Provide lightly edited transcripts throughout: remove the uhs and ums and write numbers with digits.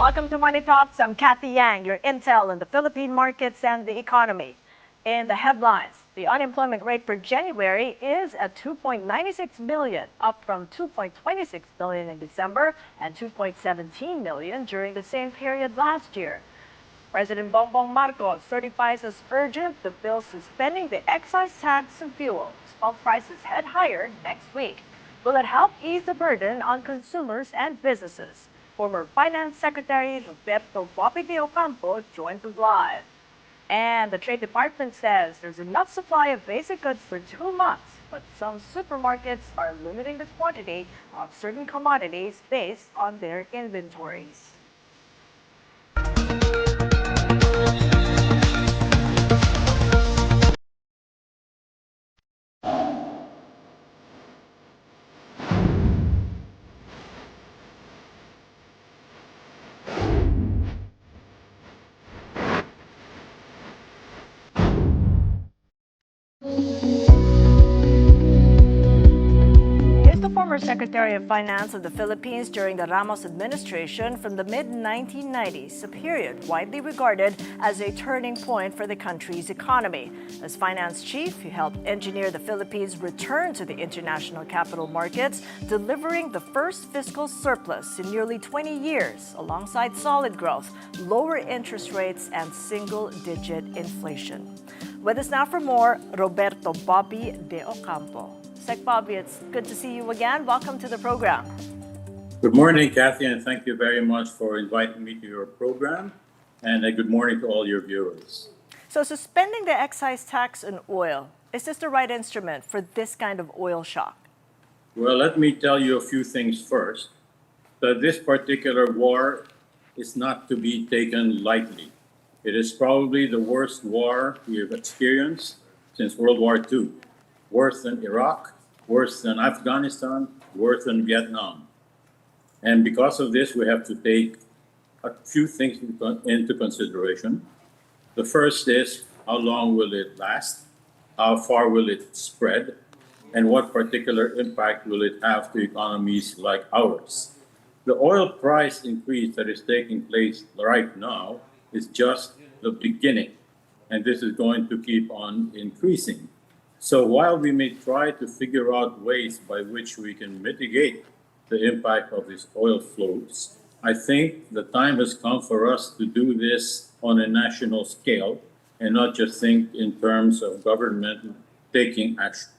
Welcome to Money Talks. I'm Cathy Yang, your intel on the Philippine markets and the economy. In the headlines, the unemployment rate for January is at 2.96 million, up from 2.26 million in December and 2.17 million during the same period last year. President Bongbong Marcos certifies as urgent the bill suspending the excise tax on fuel while prices head higher next week. Will it help ease the burden on consumers and businesses? Former Finance Secretary Bobby de Ocampo joins us live. And the Trade Department says there's enough supply of basic goods for 2 months, but some supermarkets are limiting the quantity of certain commodities based on their inventories. Former Secretary of Finance of the Philippines during the Ramos administration from the mid-1990s, a period widely regarded as a turning point for the country's economy. As finance chief, he helped engineer the Philippines' return to the international capital markets, delivering the first fiscal surplus in nearly 20 years, alongside solid growth, lower interest rates, and single-digit inflation. With us now for more, Bobby de Ocampo. Sec Bobby, it's good to see you again. Welcome to the program. Good morning, Cathy, and thank you very much for inviting me to your program. And good morning to all your viewers. So suspending the excise tax on oil, is this the right instrument for this kind of oil shock? Well, let me tell you a few things first. That this particular war is not to be taken lightly. It is probably the worst war we have experienced since World War II. Worse than Iraq, worse than Afghanistan, worse than Vietnam. And because of this, we have to take a few things into consideration. The first is, how long will it last? How far will it spread? And what particular impact will it have to economies like ours? The oil price increase that is taking place right now is just the beginning, and this is going to keep on increasing. So while we may try to figure out ways by which we can mitigate the impact of these oil flows, I think the time has come for us to do this on a national scale and not just think in terms of government taking action.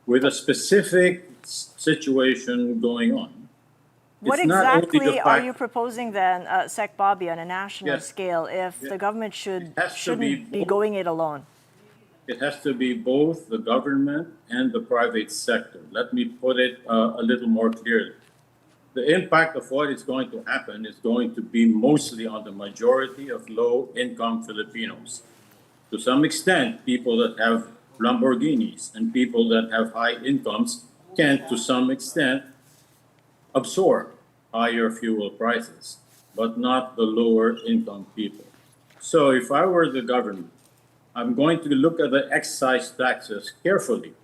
With a specific situation going on. What exactly are you proposing then, Sec Bobby, on a national scale if the government shouldn't be going it alone? It has to be both the government and the private sector. Let me put it a little more clearly. The impact of what is going to happen is going to be mostly on the majority of low-income Filipinos. To some extent, people that have Lamborghinis and people that have high incomes can, to some extent, absorb higher fuel prices, but not the lower-income people. So if I were the government, I'm going to look at the excise taxes carefully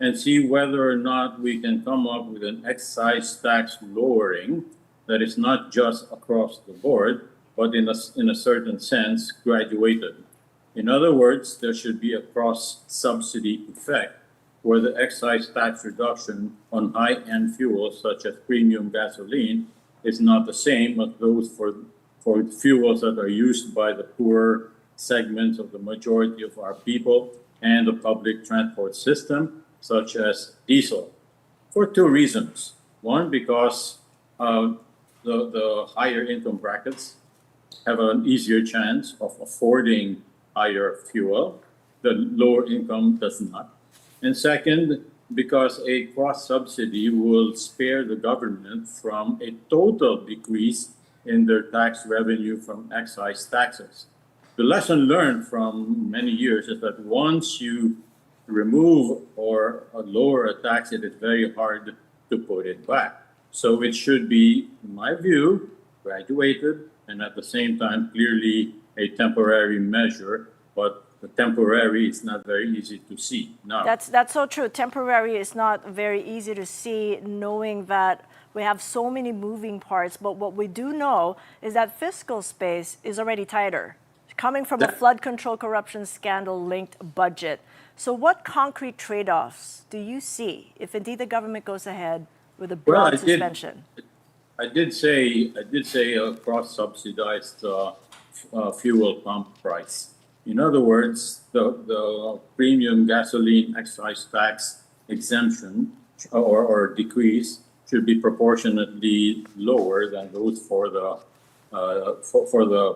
and see whether or not we can come up with an excise tax lowering that is not just across the board, but in a certain sense, graduated. In other words, there should be a cross-subsidy effect where the excise tax reduction on high-end fuels such as premium gasoline is not the same as those for fuels that are used by the poor segments of the majority of our people and the public transport system, such as diesel, for two reasons. One, because the higher income brackets have an easier chance of affording higher fuel. The lower income does not. And second, because a cross-subsidy will spare the government from a total decrease in their tax revenue from excise taxes. The lesson learned from many years is that once you remove or lower a tax, it is very hard to put it back. So it should be, in my view, graduated and at the same time clearly a temporary measure, but the temporary is not very easy to see now. That's so true. Temporary is not very easy to see, knowing that We have so many moving parts, but what we do know is that fiscal space is already tighter, coming from a flood control corruption scandal linked budget. So what concrete trade-offs do you see if indeed the government goes ahead with a broad suspension? I did say a cross-subsidized fuel pump price. In other words, the premium gasoline excise tax exemption or decrease should be proportionately lower than those for the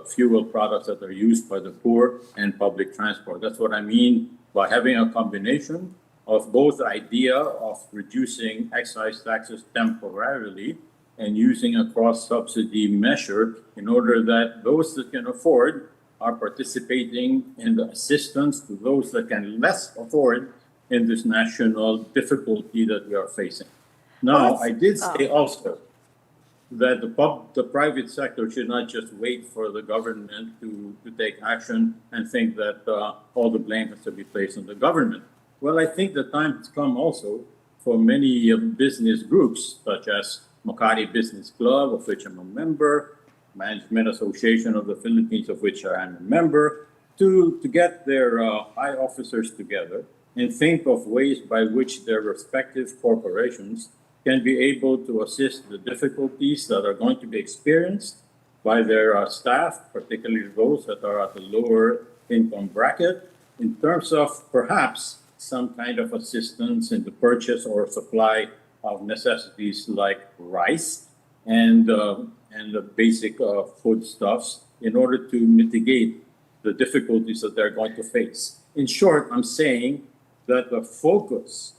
fuel products that are used by the poor and public transport. That's what I mean by having a combination of both the idea of reducing excise taxes temporarily and using a cross-subsidy measure in order that those that can afford are participating in the assistance to those that can less afford in this national difficulty that we are facing. Now, I did say also that the private sector should not just wait for the government to take action and think that all the blame has to be placed on the government. Well, I think the time has come also for many business groups, such as Makati Business Club, of which I'm a member, Management Association of the Philippines, of which I am a member, to get their high officers together and think of ways by which their respective corporations can be able to assist the difficulties that are going to be experienced by their staff, particularly those that are at the lower income bracket, in terms of perhaps some kind of assistance in the purchase or supply of necessities like rice and the basic foodstuffs in order to mitigate the difficulties that they're going to face. In short, I'm saying that the focus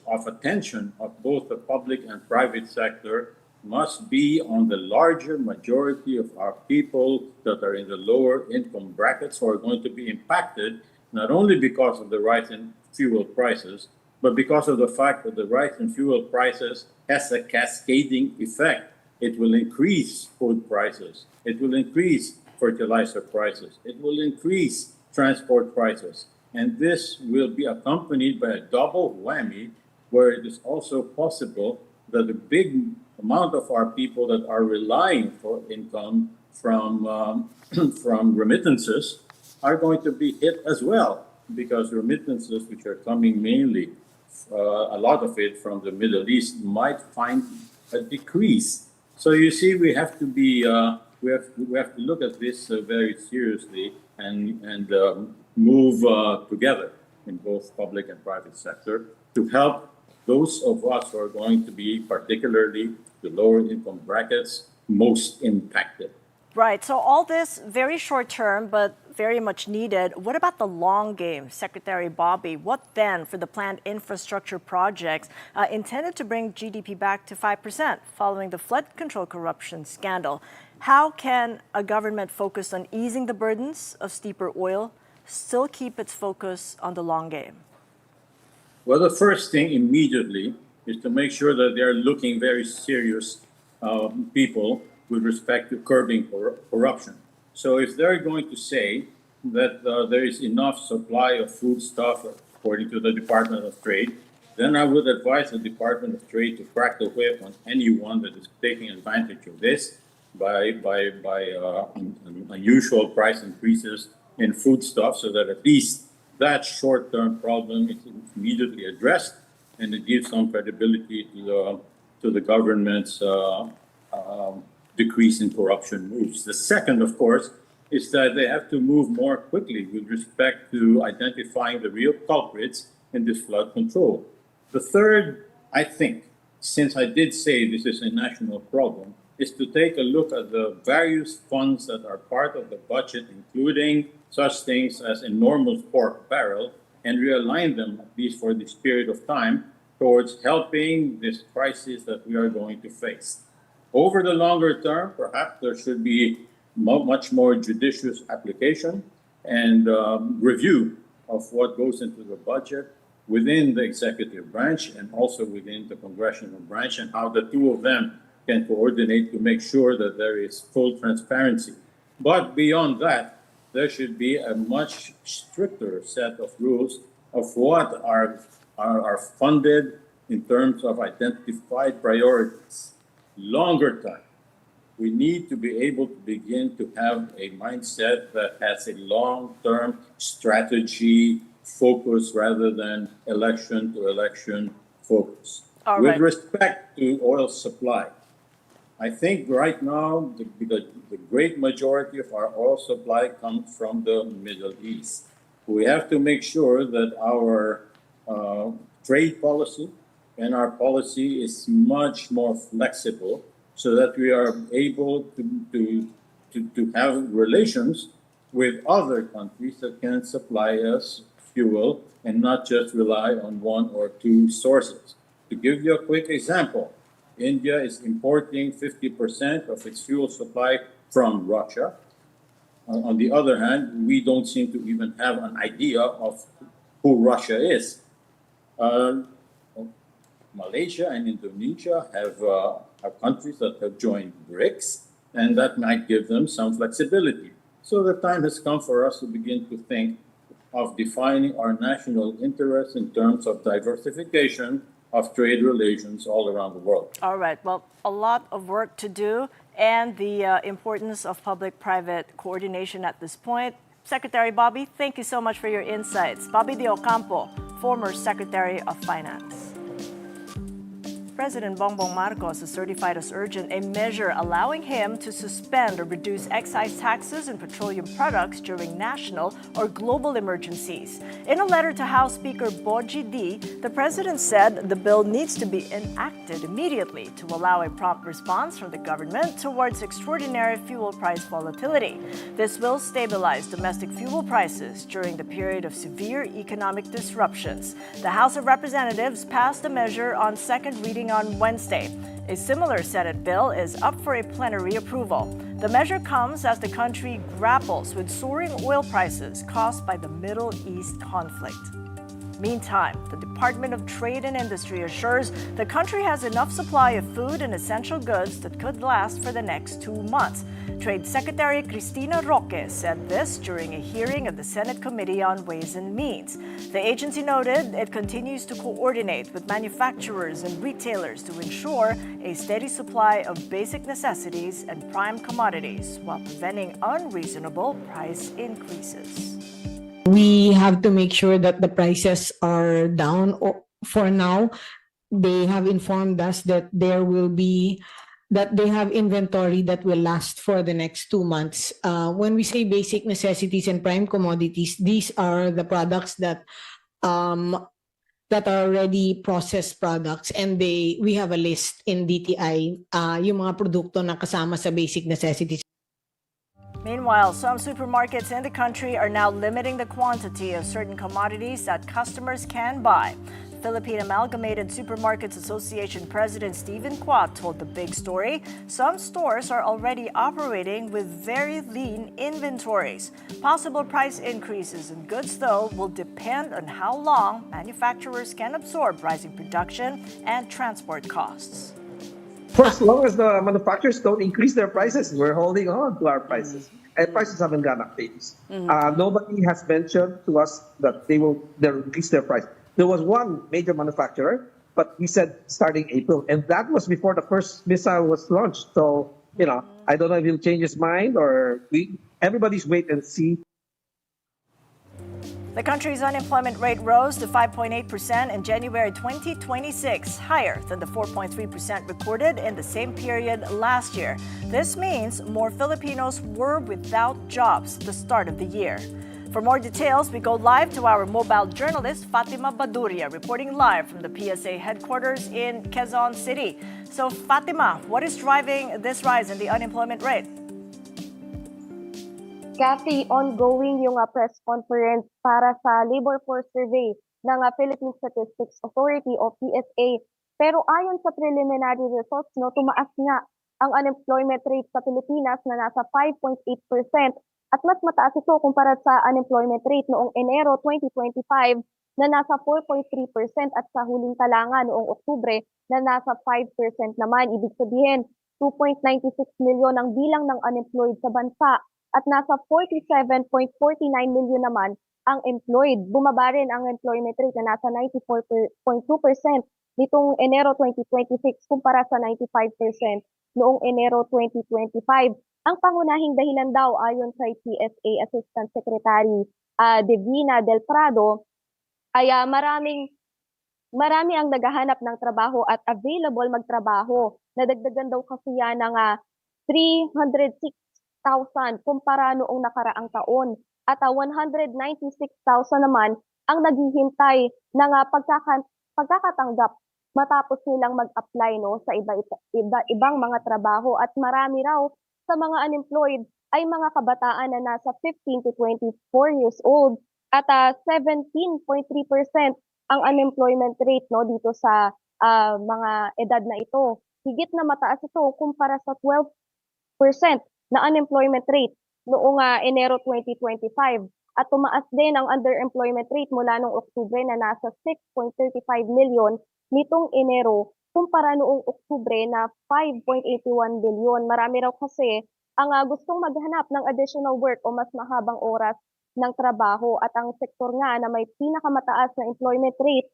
of attention of both the public and private sector must be on the larger majority of our people that are in the lower income brackets who are going to be impacted not only because of the rise in fuel prices, but because of the fact that the rise in fuel prices has a cascading effect. It will increase food prices. It will increase fertilizer prices. It will increase transport prices. And this will be accompanied by a double whammy where it is also possible that a big amount of our people that are relying for income from, from remittances are going to be hit as well, because remittances, which are coming mainly, a lot of it from the Middle East, might find a decrease. So you see, we have to be, we have to look at this very seriously and move together in both public and private sector to help those of us who are going to be, particularly the lower income brackets, most impacted. Right. So all this very short term, but very much needed. What about the long game, Secretary Bobby? What then for the planned infrastructure projects intended to bring GDP back to 5% following the flood control corruption scandal? How can a government focused on easing the burdens of steeper oil still keep its focus on the long game? Well, the first thing immediately is to make sure that they're looking very serious people with respect to curbing corruption. So if they're going to say that there is enough supply of foodstuff according to the Department of Trade, then I would advise the Department of Trade to crack the whip on anyone that is taking advantage of this by unusual price increases in foodstuff, so that at least that short-term problem is immediately addressed, and it gives some credibility to the government's decrease in corruption moves. The second, of course, is that they have to move more quickly with respect to identifying the real culprits in this flood control. The third, I think, since I did say this is a national problem, is to take a look at the various funds that are part of the budget, including such things as enormous pork barrel, and realign them, at least for this period of time, towards helping this crisis that we are going to face. Over the longer term, perhaps there should be much more judicious application and review of what goes into the budget within the executive branch and also within the congressional branch, and how the two of them can coordinate to make sure that there is full transparency. But beyond that, there should be a much stricter set of rules of what are funded in terms of identified priorities, longer time. We need to be able to begin to have a mindset that has a long-term strategy focus rather than election to election focus. All With right. respect to oil supply, I think right now the great majority of our oil supply comes from the Middle East. We have to make sure that our trade policy and our policy is much more flexible so that we are able to have relations with other countries that can supply us fuel and not just rely on one or two sources. To give you a quick example, India is importing 50% of its fuel supply from Russia. On the other hand, we don't seem to even have an idea of who Russia is. Malaysia and Indonesia are countries that have joined BRICS, and that might give them some flexibility. So the time has come for us to begin to think of defining our national interests in terms of diversification of trade relations all around the world. All right. Well, a lot of work to do and the importance of public-private coordination at this point. Secretary Bobby, thank you so much for your insights. Bobby de Ocampo, former Secretary of Finance. President Bongbong Marcos has certified as urgent a measure allowing him to suspend or reduce excise taxes on petroleum products during national or global emergencies. In a letter to House Speaker Bobby de, the president said the bill needs to be enacted immediately to allow a prompt response from the government towards extraordinary fuel price volatility. This will stabilize domestic fuel prices during the period of severe economic disruptions. The House of Representatives passed the measure on second reading on Wednesday. A similar Senate bill is up for a plenary approval. The measure comes as the country grapples with soaring oil prices caused by the Middle East conflict. Meantime, the Department of Trade and Industry assures the country has enough supply of food and essential goods that could last for the next 2 months. Trade Secretary Cristina Roque said this during a hearing of the Senate Committee on Ways and Means. The agency noted it continues to coordinate with manufacturers and retailers to ensure a steady supply of basic necessities and prime commodities while preventing unreasonable price increases. We have to make sure that the prices are down. For now, they have informed us that they have inventory that will last for the next 2 months. When we say basic necessities and prime commodities, these are the products that are already processed products, and we have a list in DTI, yung mga produkto na kasama sa basic necessities. Meanwhile, some supermarkets in the country are now limiting the quantity of certain commodities that customers can buy. Philippine Amalgamated Supermarkets Association President Stephen Quat told The Big Story some stores are already operating with very lean inventories. Possible price increases in goods, though, will depend on how long manufacturers can absorb rising production and transport costs. For as long as the manufacturers don't increase their prices, we're holding on to our prices. And prices haven't gone up, ladies. Nobody has mentioned to us that they'll increase their price. There was one major manufacturer, but he said starting April, and that was before the first missile was launched. So, I don't know if he'll change his mind or everybody's wait and see. The country's unemployment rate rose to 5.8% in January 2026, higher than the 4.3% recorded in the same period last year. This means more Filipinos were without jobs at the start of the year. For more details, we go live to our mobile journalist, Fatima Baduria, reporting live from the PSA headquarters in Quezon City. So, Fatima, what is driving this rise in the unemployment rate? Cathy, ongoing yung press conference para sa labor force survey ng Philippine Statistics Authority o PSA. Pero ayon sa preliminary results, tumaas nga ang unemployment rate sa Pilipinas na nasa 5.8% at mas mataas ito kumpara sa unemployment rate noong Enero 2025 na nasa 4.3% at sa huling talangan noong Oktubre na nasa 5% naman. Ibig sabihin, 2.96 milyon ang bilang ng unemployed sa bansa at nasa 47.49 million naman ang employed. Bumaba rin ang employment rate na nasa 94.2% nitong Enero 2026 kumpara sa 95% noong Enero 2025. Ang pangunahing dahilan daw ayon kay PSA Assistant Secretary Divina Del Prado ay marami ang naghahanap ng trabaho at available magtrabaho. Nadagdagan daw kasi yan ng 306,000 kumpara noong nakaraang taon at 196,000 naman ang naghihintay ng pagkakatanggap matapos nilang mag-apply sa ibang mga trabaho at marami raw sa mga unemployed ay mga kabataan na nasa 15 to 24 years old at 17.3% ang unemployment rate dito sa mga edad na ito. Higit na mataas ito kumpara sa 12% na unemployment rate noong Enero 2025 at tumaas din ang underemployment rate mula noong Oktubre na nasa 6.35 million nitong Enero kumpara noong Oktubre na 5.81 billion. Marami raw kasi ang gustong maghanap ng additional work o mas mahabang oras ng trabaho at ang sektor nga na may pinakamataas na employment rate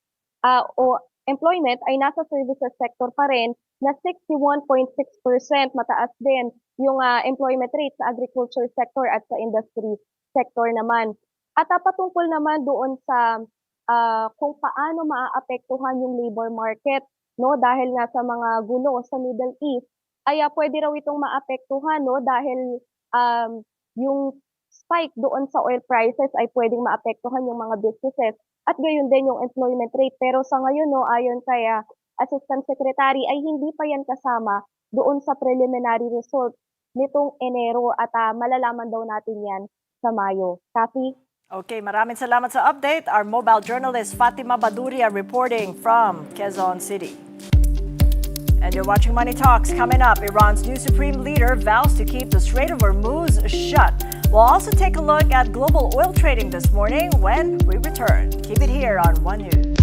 o employment ay nasa services sector pa rin na 61.6%. Mataas din yung employment rate sa agriculture sector at sa industry sector naman. At patungkol naman doon sa kung paano maaapektuhan yung labor market dahil nga sa mga gulo sa Middle East ay pwede raw itong maapektuhan dahil yung spike doon sa oil prices ay pwedeng maapektuhan yung mga businesses at gayon din yung employment rate. Pero sa ngayon ayon kay Assistant Secretary ay hindi pa yan kasama doon sa preliminary result nitong Enero at malalaman daw natin yan sa Mayo. Cathy? Okay, maraming salamat sa update. Our mobile journalist Fatima Baduria reporting from Quezon City. And you're watching Money Talks. Coming up, Iran's new supreme leader vows to keep the Strait of Hormuz shut. We'll also take a look at global oil trading this morning when we return. Keep it here on One News.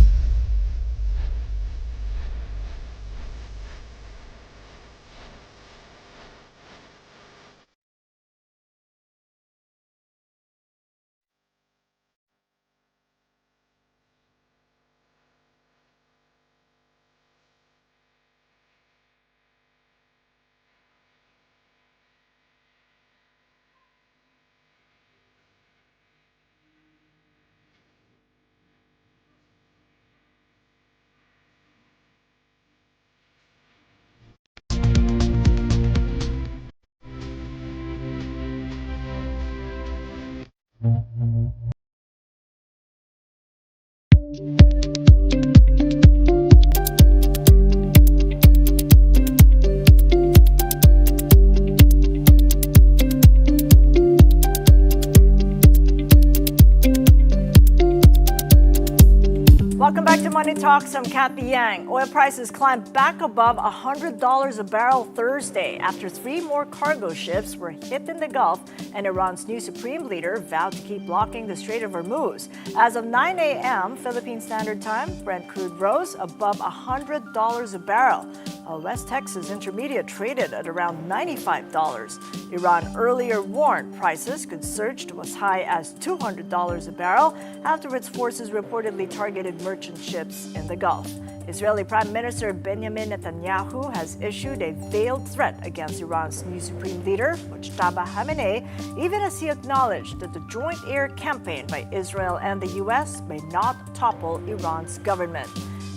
Welcome back to Money Talks. I'm Cathy Yang. Oil prices climbed back above $100 a barrel Thursday after 3 more cargo ships were hit in the Gulf and Iran's new supreme leader vowed to keep blocking the Strait of Hormuz. As of 9 a.m. Philippine Standard Time, Brent crude rose above $100 a barrel. West Texas Intermediate traded at around $95. Iran earlier warned prices could surge to as high as $200 a barrel after its forces reportedly targeted merchant ships in the Gulf. Israeli Prime Minister Benjamin Netanyahu has issued a veiled threat against Iran's new supreme leader, Mujtaba Khamenei, even as he acknowledged that the joint air campaign by Israel and the U.S. may not topple Iran's government.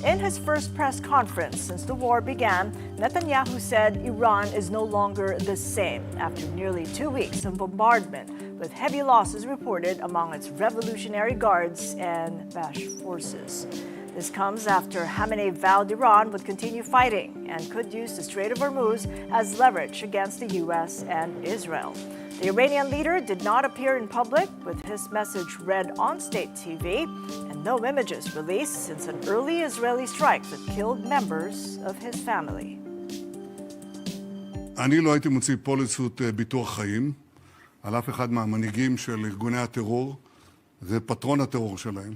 In his first press conference since the war began, Netanyahu said Iran is no longer the same after nearly 2 weeks of bombardment, with heavy losses reported among its Revolutionary Guards and Bash forces. This comes after Khamenei vowed Iran would continue fighting and could use the Strait of Hormuz as leverage against the U.S. and Israel. The Iranian leader did not appear in public, with his message read on state TV, and no images released since an early Israeli strike that killed members of his family. אני לא הייתי מוציא פוליסות ביטוח חיים על אף אחד מהמנהיגים של ארגוני הטרור ופטרון הטרור שלהם.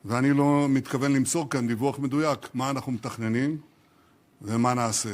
ואני לא מתכוון למסור כאן דיווח מדויק מה אנחנו מתכננים ומה נעשה.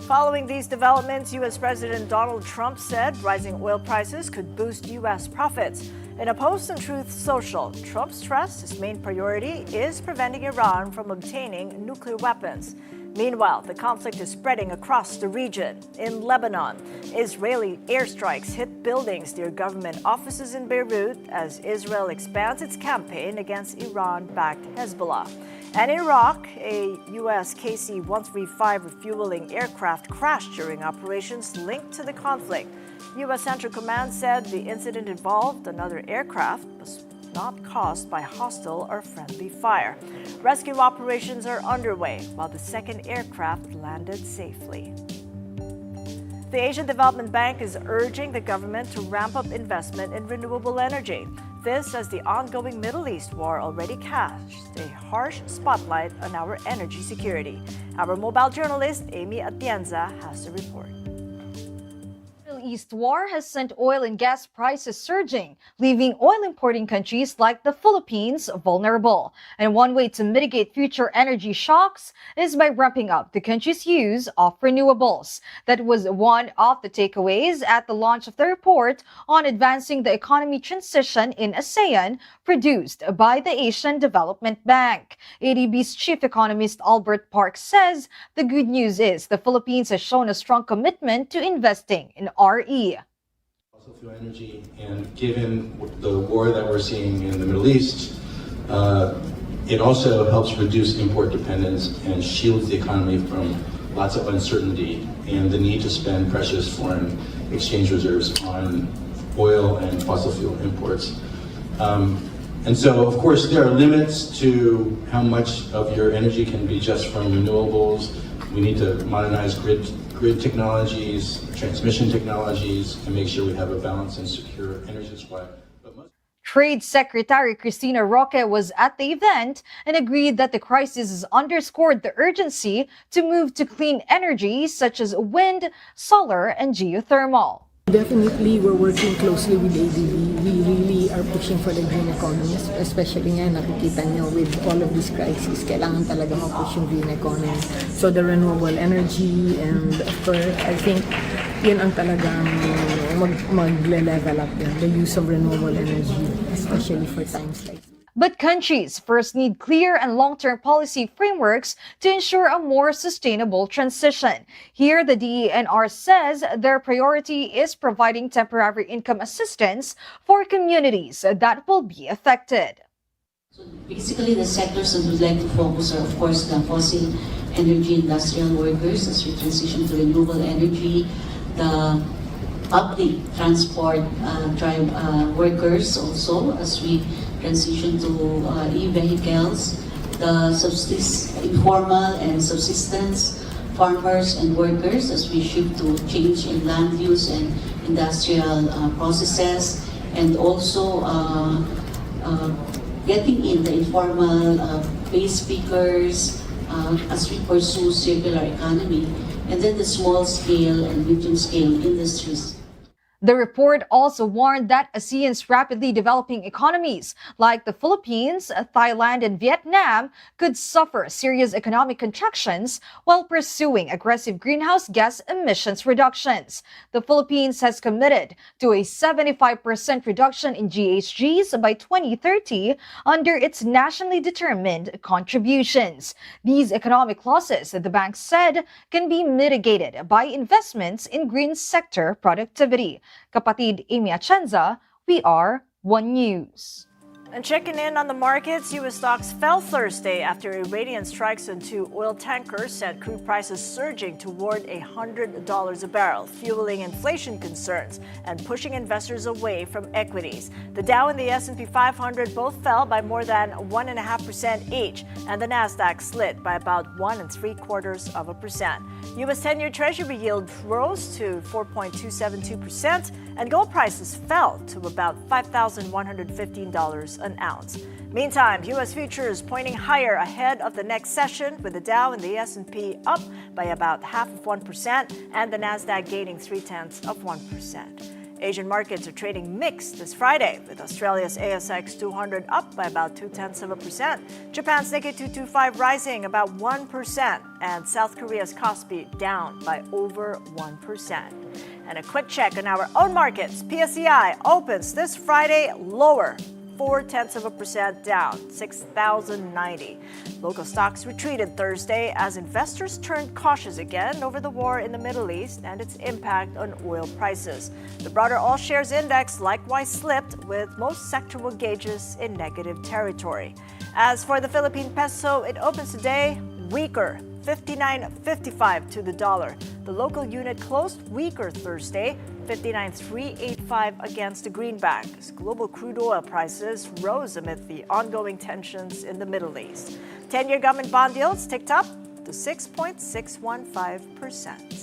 Following these developments, U.S. President Donald Trump said rising oil prices could boost U.S. profits. In a post on Truth Social, Trump stressed his main priority is preventing Iran from obtaining nuclear weapons. Meanwhile, the conflict is spreading across the region. In Lebanon, Israeli airstrikes hit buildings near government offices in Beirut as Israel expands its campaign against Iran-backed Hezbollah. And in Iraq, a U.S. KC-135 refueling aircraft crashed during operations linked to the conflict. U.S. Central Command said the incident involved another aircraft, but not caused by hostile or friendly fire. Rescue operations are underway while the second aircraft landed safely. The Asian Development Bank is urging the government to ramp up investment in renewable energy. This as the ongoing Middle East war already cast a harsh spotlight on our energy security. Our mobile journalist, Amy Atienza, has the report. East war has sent oil and gas prices surging, leaving oil importing countries like the Philippines vulnerable. And one way to mitigate future energy shocks is by ramping up the country's use of renewables. That was one of the takeaways at the launch of the report on advancing the economy transition in ASEAN, produced by the Asian Development Bank. ADB's chief economist Albert Park says the good news is the Philippines has shown a strong commitment to investing in RE. Fossil fuel energy, and given the war that we're seeing in the Middle East, it also helps reduce import dependence and shields the economy from lots of uncertainty and the need to spend precious foreign exchange reserves on oil and fossil fuel imports. And so, of course, there are limits to how much of your energy can be just from renewables. We need to modernize grid technologies, transmission technologies, and make sure we have a balanced and secure energy supply. Trade Secretary Cristina Roque was at the event and agreed that the crisis has underscored the urgency to move to clean energy such as wind, solar, and geothermal. Definitely, we're working closely with ADB. We really are pushing for the green economy, especially nga nakikita nyo with all of these crises, kailangan talaga ma-push yung green economy. So the renewable energy and of course, I think yun ang talagang mag-level up yun, the use of renewable energy, especially for times like this. But countries first need clear and long-term policy frameworks to ensure a more sustainable transition. Here, the DENR says their priority is providing temporary income assistance for communities that will be affected. So basically, the sectors that we'd like to focus are, of course, the fossil energy industrial workers as we transition to renewable energy, the public transport workers also as we transition to e-vehicles, the informal and subsistence farmers and workers as we shift to change in land use and industrial processes, and also getting in the informal base speakers as we pursue circular economy, and then the small scale and medium scale industries. The report also warned that ASEAN's rapidly developing economies, like the Philippines, Thailand, and Vietnam, could suffer serious economic contractions while pursuing aggressive greenhouse gas emissions reductions. The Philippines has committed to a 75% reduction in GHGs by 2030 under its nationally determined contributions. These economic losses, the bank said, can be mitigated by investments in green sector productivity. Kapatid Amy Atienza, we are One News. And checking in on the markets, U.S. stocks fell Thursday after Iranian strikes on two oil tankers sent crude prices surging toward $100 a barrel, fueling inflation concerns and pushing investors away from equities. The Dow and the S&P 500 both fell by more than 1.5% each, and the Nasdaq slid by about 1 3/4%. U.S. 10-year Treasury yield rose to 4.272%, and gold prices fell to about $5,115 an ounce. Meantime, U.S. futures pointing higher ahead of the next session, with the Dow and the S&P up by about 0.5%, and the Nasdaq gaining 0.3%. Asian markets are trading mixed this Friday, with Australia's ASX 200 up by about 0.2%, Japan's Nikkei 225 rising about 1%, and South Korea's Kospi down by over 1%. And a quick check on our own markets. PSCI opens this Friday lower, 0.4% down, 6,090. Local stocks retreated Thursday as investors turned cautious again over the war in the Middle East and its impact on oil prices. The broader all shares index likewise slipped, with most sectoral gauges in negative territory. As for the Philippine peso, it opens today weaker, 59.55 to the dollar. The local unit closed weaker Thursday, 59.385 against the greenback, as global crude oil prices rose amid the ongoing tensions in the Middle East. 10-year government bond yields ticked up to 6.615%.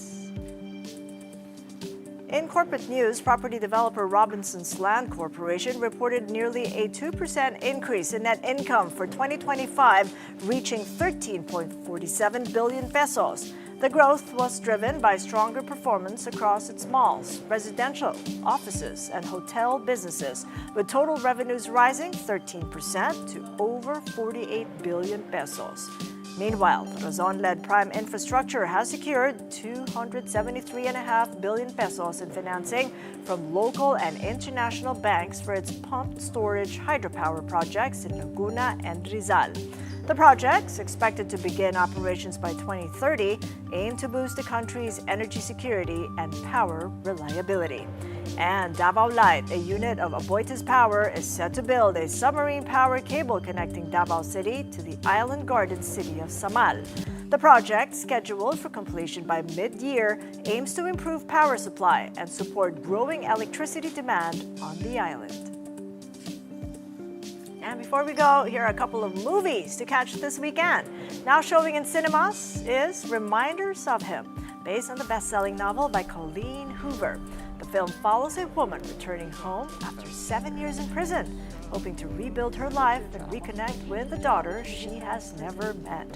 In corporate news, property developer Robinson's Land Corporation reported nearly a 2% increase in net income for 2025, reaching 13.47 billion pesos. The growth was driven by stronger performance across its malls, residential, offices, and hotel businesses, with total revenues rising 13% to over 48 billion pesos. Meanwhile, Razon-led Prime Infrastructure has secured 273.5 billion pesos in financing from local and international banks for its pumped storage hydropower projects in Laguna and Rizal. The projects, expected to begin operations by 2030, aim to boost the country's energy security and power reliability. And Davao Light, a unit of Aboitiz Power, is set to build a submarine power cable connecting Davao City to the island garden city of Samal. The project, scheduled for completion by mid-year, aims to improve power supply and support growing electricity demand on the island. And before we go, here are a couple of movies to catch this weekend. Now showing in cinemas is Reminders of Him, based on the best-selling novel by Colleen Hoover. The film follows a woman returning home after 7 years in prison, hoping to rebuild her life and reconnect with the daughter she has never met.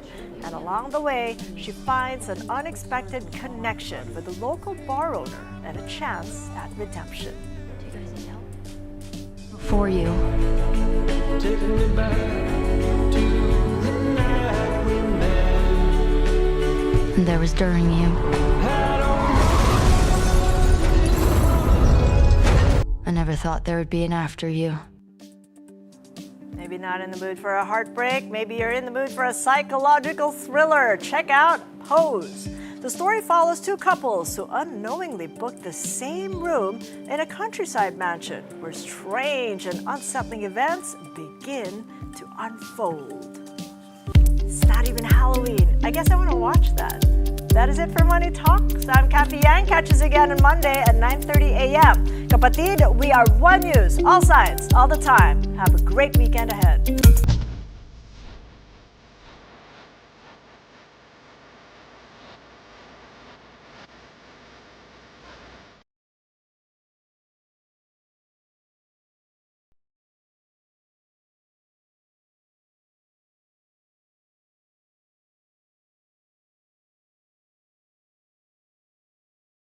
And along the way, she finds an unexpected connection with a local bar owner and a chance at redemption. Do you guys need help? For you. Taking me back to the night we met. And there was during you. I never thought there would be an after you. Maybe not in the mood for a heartbreak, maybe you're in the mood for a psychological thriller. Check out Pose. The story follows two couples who unknowingly booked the same room in a countryside mansion where strange and unsettling events begin to unfold. It's not even Halloween. I guess I want to watch that. That is it for Money Talks. I'm Cathy Yang. Catch us again on Monday at 9:30 a.m. Kapatid, we are One News, all sides, all the time. Have a great weekend ahead.